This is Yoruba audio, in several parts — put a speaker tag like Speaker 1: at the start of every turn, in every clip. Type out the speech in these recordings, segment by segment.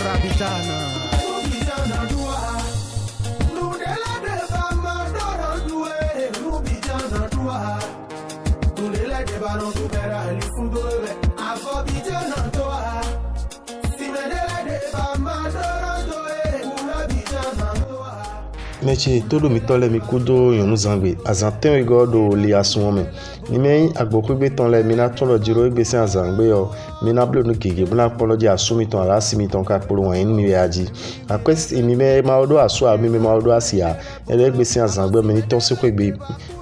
Speaker 1: Rabitana.
Speaker 2: Mechi todo mi tole mi kudo yonu zangbe azanten igodo li asunme ni me agbokugbe ton le mi na tun lo jiro igbe si azangbe yo mi na blo nu gege bla polo ji asumi ton ala simi ton ka polo wan ni aji akwes mi me ma odo asu a mi me ma odo asia ele igbe si azangbe mi ni ton se ko igbe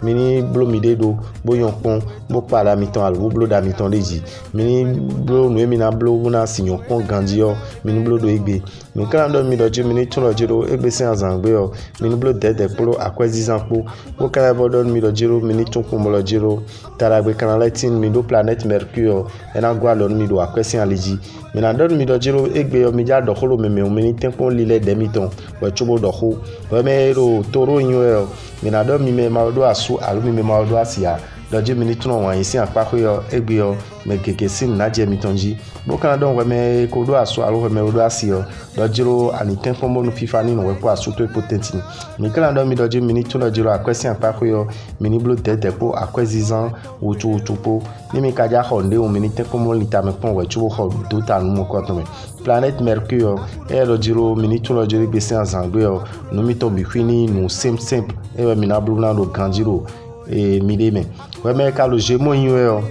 Speaker 2: mi ni blo mi de do bo yon pon bo para mi ton alu blo da mi ton leji mi ni blo nu mi na blo na si yon pon ganji yo mi ni blo do igbe mi kan do mi do ji mi ni tun lo jiro igbe si azangbe yo mi ni blo dede polo akwezi zanpo bo kan bo do mi do jiro mi ni tun ko mo lo jiro taragbe kan latin mi do planète mercure ena gwa lo mi do akwesi aliji mi na do mi do jiro egbe yo mi ja do kholo me mi ni tempo lile de mi ton we chubo do kho we me ro toro yin yo mi na do mi me ma do asu alu mi me ma do asia doje mi ni tun wan yin si apako yo egbe yo me gege sin na je mi tonji bo kan do we me ko do asu alu we me do asio do jiro ani tempo mo no fifa ni no we po asu to potenti mi kan do mi doje mi ni tun do jiro akwesi apako yo mi ni blo dede po akwezi zan utu po ni mi kaja honde o mi ni tempo mo lita me pon we chubo ho do ta nu mo ko to me planète mercure e do jiro mi ni tun do jiro gbe sin azangbe yo no mi to bi fini no simple e we mi na blo na do ganjiro e mi de me we me ka lo je mo yin yo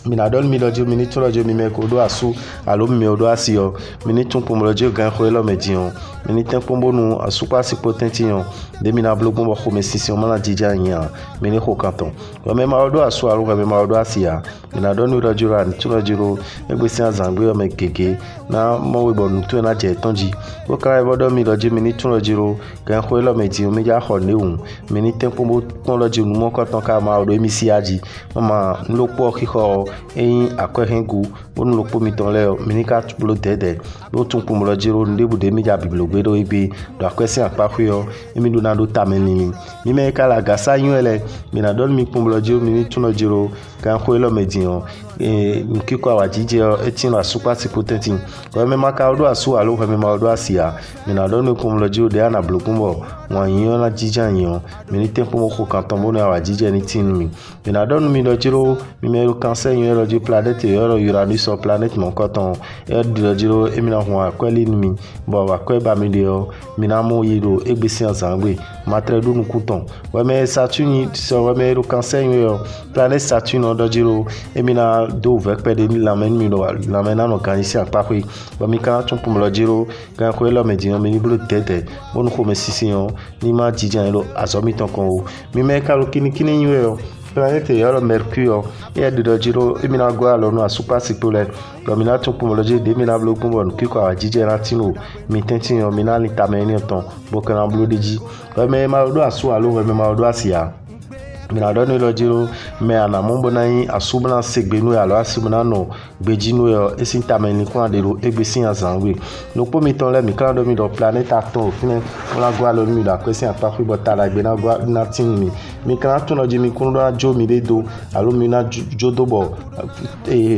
Speaker 2: mi na don mi lojo mi ni tun lojo mi me ko do asu alo mi odo asio mi ni tun pom lojo gan ko lo medion mi ni tempo bonu asu pa si potentiyon de mi na blogun bo ko me sisi mo na jija yin mi ni ko kanton we me ma odo asu alo we me ma odo asia mi na don mi lojo ran tun lojo egbe si azangbe o me gege na mo we bonu tu na je tonji o ka e bodo mi lojo mi ni tun lojo gan ko lo medion mi ja ho neun mi ni tempo mo tun lojo nu mo kanton ka ma odo mi si aji mama nlopo kiko eyin akwehengu onu lopo mi ton le mi ni ka tulo dede lo tun pom lo jiro ndebu de mi ja biblo do ibe do akwesi apako yo emi do na do tameni mi me kala gasa yun ele mi na don mi pom lo jiro mi ni tun lo jiro kan ko lo medion nkiko awajije etin la super potenti ko me maka odo asu alo ko me ma odo asia mi na don mi pom lo jiro de ana blokumbo wan yin na jija yin mi ni tempo mo ko kan ton bo na awajije ni tin mi na don mi lo jiro mi me cancer yin lo jiro planète yo Uranus sur planète mon coton e do jiro emi na ho akweli mi bo akwe ba mi de o mi na mo yiro egbe si azangbe matre do nu kuton we me Saturne so we me ro cancer yo planète Saturne do jiro emi na do vek pe de mi la men mi do la men na no kan isi apako ba mi kan tun pom lo jiro kan ko lo me di mi ni blo tete bonu ko me sisi yo ni ma jijan lo azomi ton ko mi me ka lo kini yo planète yo mercure e do jiro emi na gwa lo no asupa sipole domina tun pom lo jiro de mi na blo pom bon kiko ajije ratino mi tentin yo mi na li tameni ton bo kan blo deji we me ma do asu alo we me ma do asia mi na don lo jiro me ana mombo na yin asubna segbenu ya lo asubna no gbejinu yo esin tameni ko adero egbesin azanwe no po mi ton le mi kan do mi do planète aton ofin la gwa lo mi da kwesi apako bo tara gbe na gwa na tin mi kan tun lo ji mi kun do ajo mi de do alo mi na jodo bo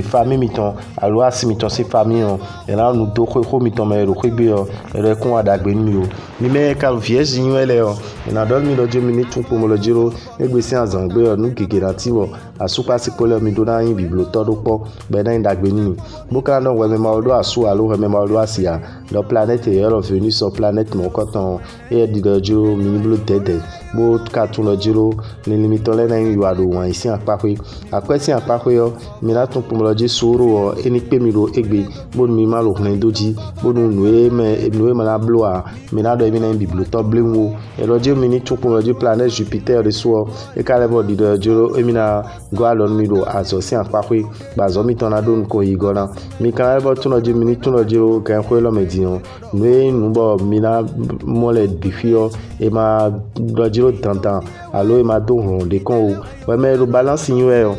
Speaker 2: famille mi ton alo asimi ton se famille on e na nu do ko mi ton me ro gbe yo re kun adagbe mi o mi me ka vierge yin ele yo mi na don mi lo jo mi ni tun po mo lo jiro egbesin azangbe yo nu gege ti wo asupa sipole mi do na yin biblo todo po be na indagbe ni bo kan no we me ma odo asu alo we me ma odo asia do planète yo lo venu sur planète mon coton e di do jiro mi ni blo dede bo ka tun lo jiro ni limito le na yin yo ado wan isi apako akwesi apako yo mi na tun pom lo je soro eni pe mi ro egbe bo mi ma lo hun doji bo nu nuwe ma na blo a mi na do mi na biblo to blenwo e lo je mi ni tun pom lo je planète Jupiter de so e ka le bo di do jiro emi na gwa lo mi ro aso si apako ba zo mi ton na do nko igona mi ka le bo tun lo je mi ni tun lo jiro kan ko lo medion nuwe nu bo mi na mo le difio e ma do jiro tantan alo e ma do hon de kon o we me ro balance yin we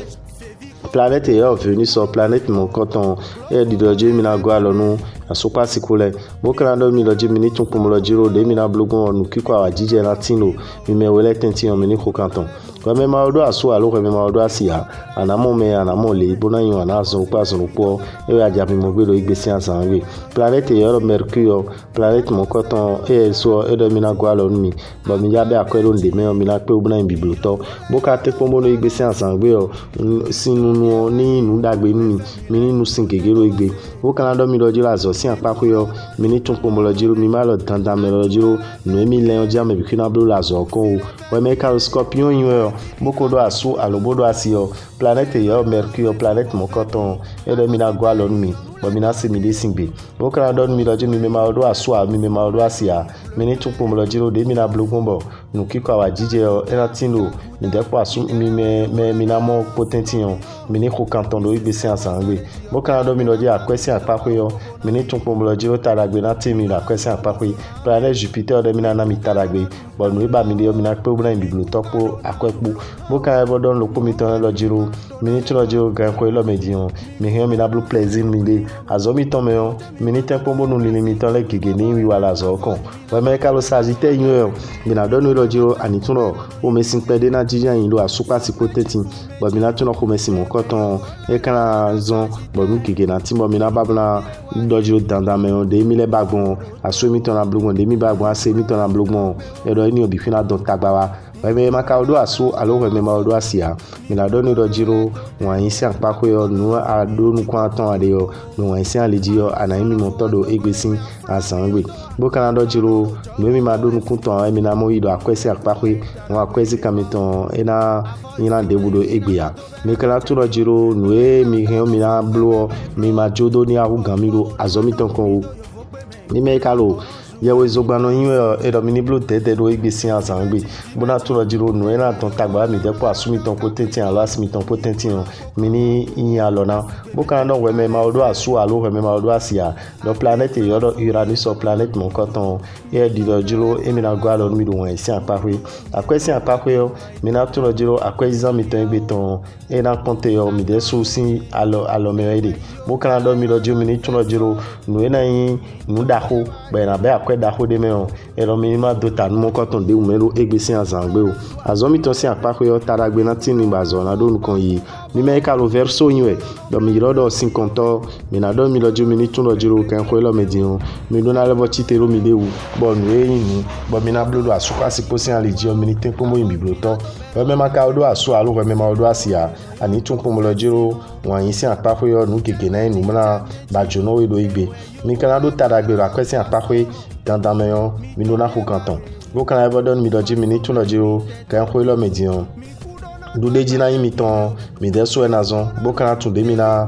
Speaker 2: planète yo venu sur planète mon coton e di do je mi na gwa lo nu asupa sikule bo kan do mi lo je mi ni tun pom lo jiro de mi na blogun onu kiko awajije latino mi me wele tentin mi ni ko kanton Kwame maodo aso alo kwame maodo asia anamo me anamo le bona yin ana so pa so po e aja mi mo gbe do igbesi asan we planète yoro mercure planète mon coton e so e do mi na gwa lo mi bo mi ya be akwelo nde me o mi na pe obuna in biblioto boka te pombo no igbesi asan we o sinu nu ni nu dagbe mi ni nu sin gegero igbe boka na do mi do jira zo si apako yo mi ni tun pombo lo jiro mi ma lo dandan me lo jiro nu mi le o ja me bi kina blo la zo kon o me ka scorpion yin we boko do asu alobodo asio planète yo mercure planète mon coton e do mi na gwa lo mi bo mi na se mi de singbe boka na do mi do jiro mi ma do asu mi me ma do asia mi ni tun pombo lo jiro de mi na blogun bo nu kiko awa jije o era tino mi de po asu mi na mo potentiel mi ni ko kanton do igbesi asanwe boka na do mi do je akwesi apako yo mi ni tun pombo lo jiro taragbe na temi la akwesi apako planète Jupiter de mi na mi taragbe bo nu ba mi de mi na pe obuna in bibliotopo akwepo boka e bodon lo po mi ton lo jiro mi ni tun lo jiro gan ko lo medion mi hen mi na blue plaisir mi de azo mi ton me o mi ni tempo mo nu mi ton le gege ni wi wala zo kon we me ka lo sagite yin o mi na do nu lo jiro ani tun lo o me sin pe de na jijan yin lo asupa si potenti bo mi na tun lo ko me si mon coton e kana zon bo nu gege na ti bo mi na babla do jiro dandan me o de mi le bagbon aso mi ton na blogon de mi bagbon ase mi ton na blogon e do ni obi fina don tagbawa weme makaudo asu alo weme maudo asia mina doni do jiro wa yin si apako yo nu ado nu kwa ton ade yo nu wa yin si aleji yo anaimi montodo egbesin asangbe bo kana do jiro nu mi ma do nu kunton emi na mo ido akwesi apako wa akwesi kamiton ina debudo egbe ya me kana tu do jiro nu mi hen mi na blo mi ma jodo ni awu gamiro azomi ton kon ni me kalo yewe zogbano yin e do mini blue tete do igbesi asan bona to lo jiro nu na ton tagba mi de po asumi ton potentiel alo asumi ton potentiel mini yin alona boka no we me ma odo asu alo we me ma odo asia do planète yo Uranus or planète mon coton e di do jiro e mi na gwa lo mi do wan si apahwe akwesi apahwe yo mi na to lo jiro akwesi zan mi ton igbe ton e na ponte yo mi de so si alo me ede boka na do mi do jiro mi ni to lo jiro nu na yin nu da ho be na be da ho de me o ero minima do ta mo koton de umelo egbesi azangbe o azomi to si apako yo taragbe na tini bazo na do nkan yi mi me ka lo verso yin we do mi ro do 50 mi na do mi lo ju mi ni tun lo jiro kan ko lo medin mi do na levo chitero mi de wu bo nu eyin ni bo mi na blodo asuka si posi an leji o mi ni tempo mo yin bibloto we me maka odo asu alo we me ma odo asia ani tun po mo lo jiro wan yin si apako yo nu gege na inu mna bajo no we do igbe mi kana do taragbe ra kwesi apako dandan me yo mi do na ko kanton bo kana e bodon mi do ji mi ni tun lo jiro kan ko lo medin dude jina yin mi ton mi de so enazon bo kana tun de mi na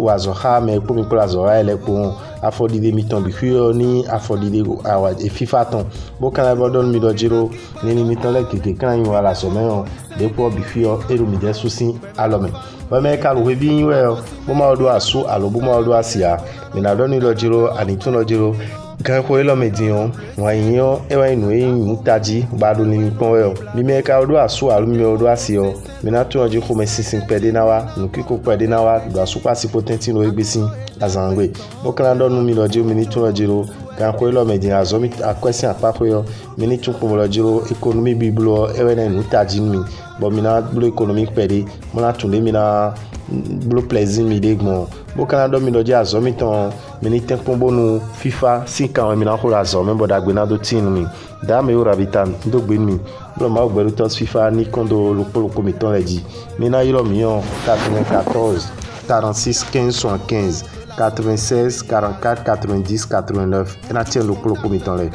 Speaker 2: wazo ha me po mi plazo ra ele po afodide mi ton bi kuyo ni afodide awa e fifa ton bo kana bodon mi do jiro ni mi ton le keke kan yin wala so me yo de po bi kuyo eru mi de so sin alome wa me ka lo we bi yin we bo ma odo asu alo bo ma odo asia mi na do ni lo jiro ani tun lo jiro kan ko lo medin wa yin yo e wa inu e mutaji ba do ni pon we mi me ka odo asu alo mi odo asio mi na tun oji ko me sisin pede na wa nu kiko pede na wa do asu pa si potenti no egbesin azangbe o kan do nu mi lo jiro mi ni tun ojiro kan ko lo medin azomi akwesi apako yo mi ni tun ko lo jiro economy biblo e we na mutaji mi bo mi na blo economic pede mo na tun de mi na blo plaisir mi de gbon bo kan do mi lo je azomi ton mi ni tempo bonu FIFA 5 ans mi na ko azo me bo dagbe na do tin mi da me ora bitan do gbe mi blo ma ogberu to FIFA ni kondo lopoloko mi ton leji mi na yiro mi yon 94 46 15 75 96 44 90 89 na tien lopoloko mi ton le